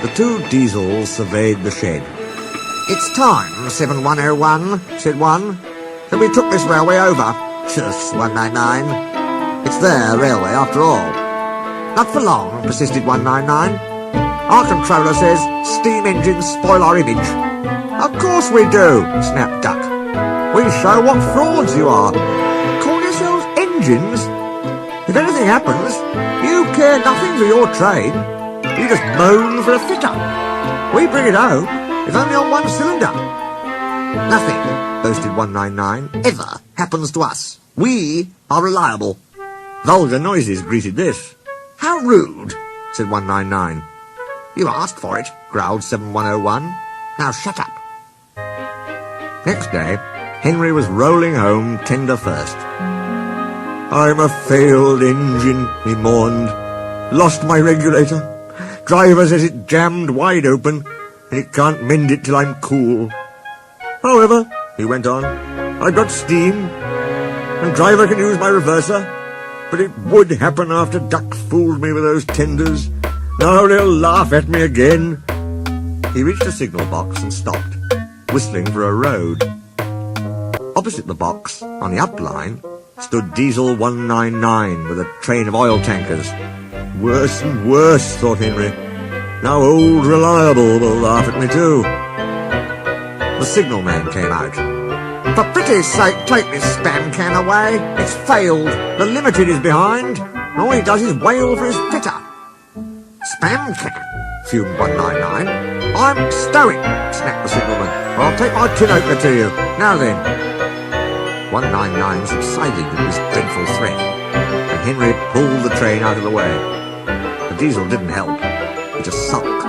The two diesels surveyed the shed. "It's time, 7101, said one, that we took this railway over. Shush, 199. It's their railway after all." "Not for long," persisted 199. "Our controller says steam engines spoil our image." "Of course we do," snapped Duck. "We show what frauds you are. Call yourselves engines? If anything happens, you care nothing for your trade. You just moan for a fitter. We bring it home, if only on one cylinder." "Nothing," boasted 199, "ever happens to us. We are reliable." Vulgar noises greeted this. "How rude," said 199. "You asked for it," growled 7101. "Now shut up." Next day, Henry was rolling home tender first. "I'm a failed engine," he mourned. "Lost my regulator. Driver says it jammed wide open, and he can't mend it till I'm cool. However," he went on, "I've got steam, and driver can use my reverser, but it would happen after Duck fooled me with those tenders. Now they'll laugh at me again." He reached a signal box and stopped, whistling for a road. Opposite the box, on the up line, stood Diesel 199 with a train of oil tankers. Worse and worse, thought Henry. Now old Reliable will laugh at me too. The signalman came out. "For pity's sake, take this spam can away. It's failed. The Limited is behind. And all he does is wail for his fitter." "Spam can?" fumed 199. "I'm stowing," snapped the signalman. "I'll take my tin opener to you. Now then." 199 subsided at this dreadful threat, and Henry pulled the train out of the way. The diesel didn't help. He just sulked.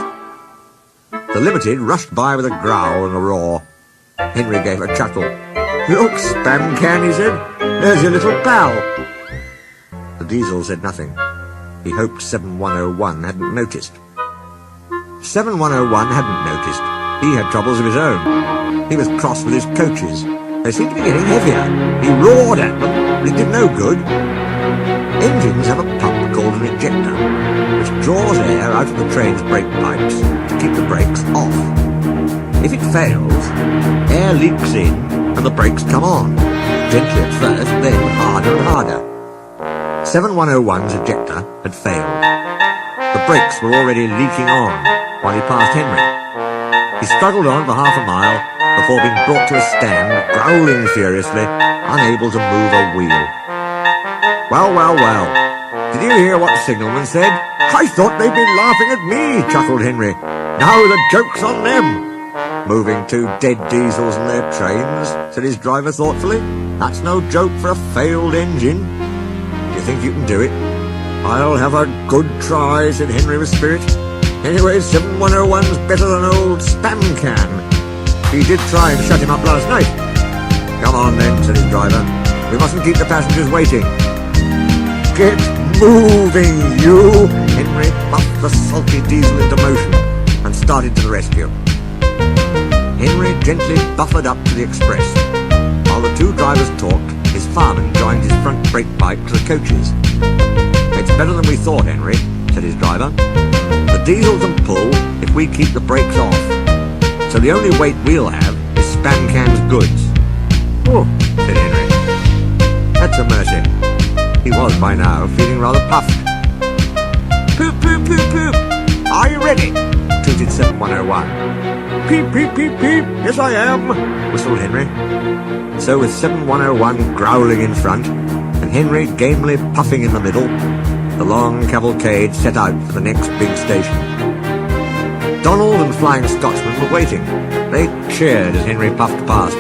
The Limited rushed by with a growl and a roar. Henry gave a chuckle. "Look, spam can," he said. "There's your little pal." The diesel said nothing. He hoped 7101 hadn't noticed. 7101 hadn't noticed. He had troubles of his own. He was cross with his coaches. They seemed to be getting heavier. He roared at them, but it did no good. Engines have a pump called an ejector, which draws air out of the train's brake pipes to keep the brakes off. If it fails, air leaks in and the brakes come on, gently at first, then harder and harder. 7101's ejector had failed. The brakes were already leaking on while he passed Henry. He struggled on for half a mile before being brought to a stand, growling furiously, unable to move a wheel. "Well, well, well. Did you hear what the signalman said? I thought they'd be laughing at me," chuckled Henry. "Now the joke's on them." "Moving two dead diesels and their trains," said his driver thoughtfully. "That's no joke for a failed engine. You think you can do it?" "I'll have a good try," said Henry with spirit. "Anyway, 7101's better than old spam can. He did try and shut him up last night." "Come on then," said his driver. "We mustn't keep the passengers waiting." "Get moving, you!" Henry puffed the sulky diesel into motion and started to the rescue. Henry gently buffered up to the express. While the two drivers talked, his fireman joined his front brake pipe to the coaches. "It's better than we thought, Henry," said his driver. "The diesel can pull if we keep the brakes off. So the only weight we'll have is spam can's goods." "Oh," said Henry. "That's a mercy." He was, by now, feeling rather puffed. "Poop, poop, poop, poop. Are you ready?" tooted 7101. "Peep, peep, peep, peep. Yes, I am," whistled Henry. So with 7101 growling in front, and Henry gamely puffing in the middle, the long cavalcade set out for the next big station. Donald and Flying Scotsman were waiting. They cheered as Henry puffed past.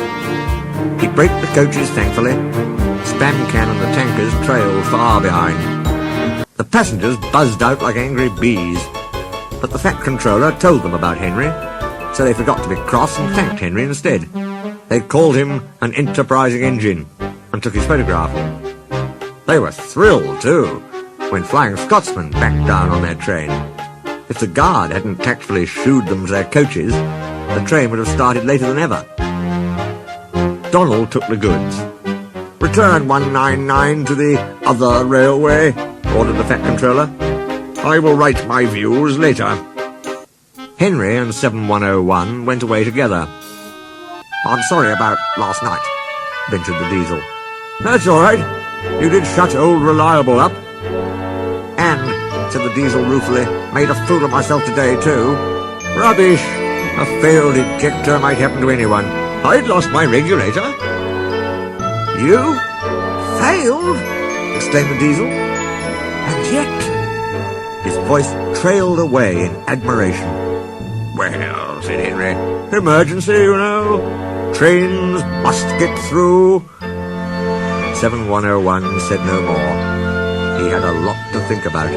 He braked the coaches thankfully. Spam can and the tankers trailed far behind. The passengers buzzed out like angry bees, but the fat controller told them about Henry, so they forgot to be cross and thanked Henry instead. They called him an enterprising engine and took his photograph. They were thrilled, too, when Flying Scotsman backed down on their train. If the guard hadn't tactfully shooed them to their coaches, the train would have started later than ever. Donald took the goods. "Return 199 to the other railway," ordered the fat controller. "I will write my views later." Henry and 7101 went away together. "I'm sorry about last night," ventured the Diesel. "That's all right. You did shut old Reliable up." "And," said the Diesel ruefully, "made a fool of myself today, too." "Rubbish. A failed ejector might happen to anyone. I'd lost my regulator." "You? Failed?" exclaimed the Diesel. "And yet—" His voice trailed away in admiration. "Well," said Henry, "emergency, you know. Trains must get through." 7101 said no more. He had a lot to think about.